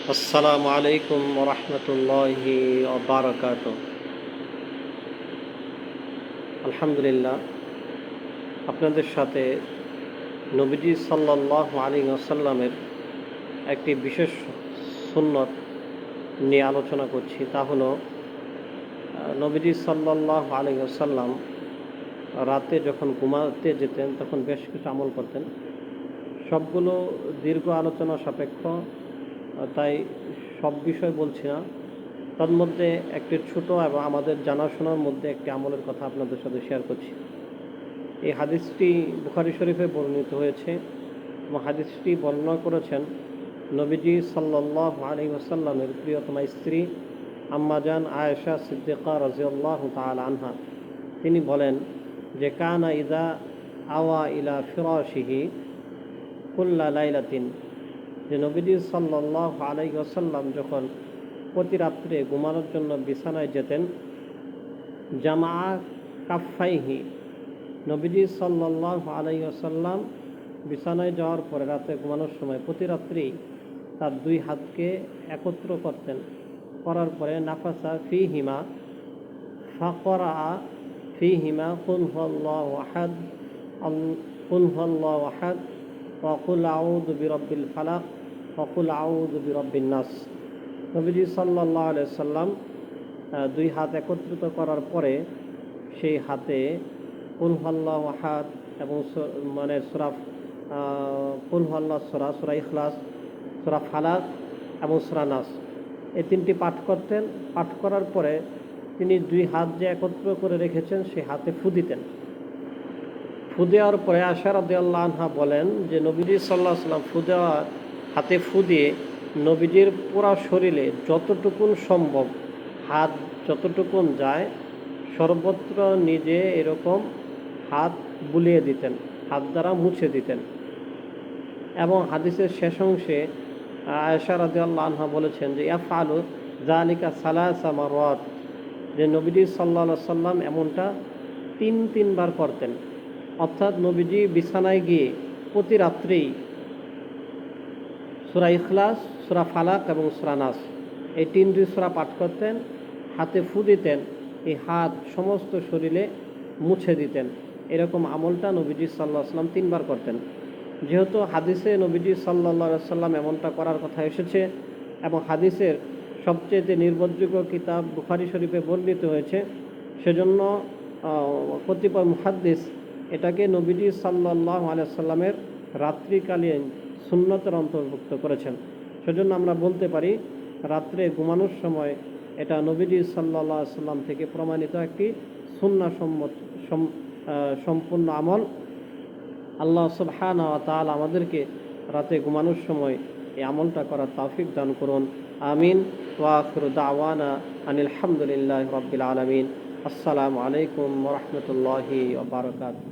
আসসালামু আলাইকুম ওয়া রাহমাতুল্লাহি ওয়া বারাকাতুহু। আলহামদুলিল্লাহ, আপনাদের সাথে নবীজি সাল্লাল্লাহু আলাইহি ওয়াসাল্লামের একটি বিশেষ সুন্নত নিয়ে আলোচনা করছি। তা হলো নবীজি সাল্লাল্লাহু আলাইহি ওয়াসাল্লাম রাতে যখন ঘুমাতে যেতেন তখন বেশ কিছু আমল করতেন। সবগুলো দীর্ঘ আলোচনা সাপেক্ষ, তাই সব বিষয় বলছি না। তার মধ্যে একটি ছোট এবং আমাদের জানাশোনার মধ্যে একটি আমলের কথা আপনাদের সাথে শেয়ার করছি। এই হাদিসটি বুখারী শরীফে বর্ণিত হয়েছে এবং হাদিসটি বর্ণনা করেছেন নবীজি সাল্লাল্লাহু আলাইহি ওয়াসাল্লামের প্রিয়তমা স্ত্রী আম্মা জান আয়েশা সিদ্দিকা রাদিয়াল্লাহু তাআলা আনহা। তিনি বলেন যে কানা ইযা আওয়া ইলা ফিরাশিহি কুল্লা লাইলাতিন, যে নবীজি সাল্লাল্লাহু আলাইহি ওয়াসাল্লাম যখন প্রতি রাত্রে ঘুমানোর জন্য বিছানায় যেতেন, জামা কাফাইহি, নবীজি সাল্লাল্লাহু আলাইহি ওয়াসাল্লাম বিছানায় যাওয়ার পরে রাতে ঘুমানোর সময় প্রতি রাত্রেই তার দুই হাতকে একত্র করতেন। করার পরে নাফাসা ফিহিমা ফাকরা ফিহিমা কুল হুয়াল্লাহু আহাদ কুল হুয়াল্লাহু আহাদ ওয়া কুল আউযু বিরাব্বিল ফালাক ওয়া কুল আউযু বিরাব্বিন নাস। নবীজি সাল্লাল্লাহু আলাইহি ওয়াসাল্লাম দুই হাত একত্রিত করার পরে সেই হাতে কুল হুয়াল্লাহু আহাদ এবং সূরা কুল হুয়াল্লাহু সূরা ইখলাস, সূরা ফালাক এবং সূরা নাস, এই তিনটি পাঠ করতেন। পাঠ করার পরে তিনি দুই হাত যে একত্র করে রেখেছেন সেই হাতে ফু দিতেন। ফু দেওয়ার পরে আয়েশা রাদিয়াল্লাহু আনহা বলেন যে নবীজি সাল্লাল্লাহু আলাইহি ওয়াসাল্লাম ফু দেওয়া হাতে ফু দিয়ে নবীজির পুরা শরীরে যতটুকুন সম্ভব হাত যতটুকুন যায় সর্বত্র নিজে এরকম হাত বুলিয়ে দিতেন, হাত দ্বারা মুছে দিতেন। এবং হাদিসের শেষ অংশে আয়েশা রাদিয়াল্লাহু আনহা বলেছেন যে ইয়াফআলু যালিকা সালাসা মাররাত, যে নবীজি সাল্লাল্লাহু আলাইহি ওয়াসাল্লাম এমনটা তিনবার করতেন। অর্থাৎ নবীজি বিছানায় গিয়ে প্রতি রাত্রেই সূরা ইখলাস, সূরা ফালাক এবং সূরা নাস, এই তিনটি সূরা পাঠ করতেন, হাতে ফু দিতেন, এই হাত সমস্ত শরীরে মুছে দিতেন। এরকম আমলটা নবীজি সাল্লাল্লাহু আলাইহি ওয়াসাল্লাম তিনবার করতেন। যেহেতু হাদিসে নবীজি সাল্লাল্লাহু আলাইহি ওয়াসাল্লাম এমনটা করার কথা এসেছে এবং হাদিসের সবচেয়ে নির্ভরযোগ্য কিতাব বুখারী শরীফে বর্ণিত হয়েছে, সেজন্য কতিপয় মুহাদ্দিস এটাকে নবীজি সাল্লাল্লাহু আলাইহি ওয়াসাল্লামের রাত্রিকালীন সুন্নতের অন্তর্ভুক্ত করেছেন। সেজন্য আমরা বলতে পারি রাত্রে ঘুমানোর সময় এটা নবীজি সাল্লাল্লাহু আলাইহি ওয়াসাল্লাম থেকে প্রমাণিত একটি সুন্নাহসম্মত সম্পূর্ণ আমল। আল্লাহ সুবহানাহু ওয়া তাআলা আমাদেরকে রাতে ঘুমানোর সময় এই আমলটা করার তৌফিক দান করুন। আমিন। ওয়া আখিরু দাওয়ানা আনিল হামদুলিল্লাহি রাব্বিল আলামিন। আসসালামু আলাইকুম ওয়া রাহমাতুল্লাহি ওয়া বারাকাতুহু।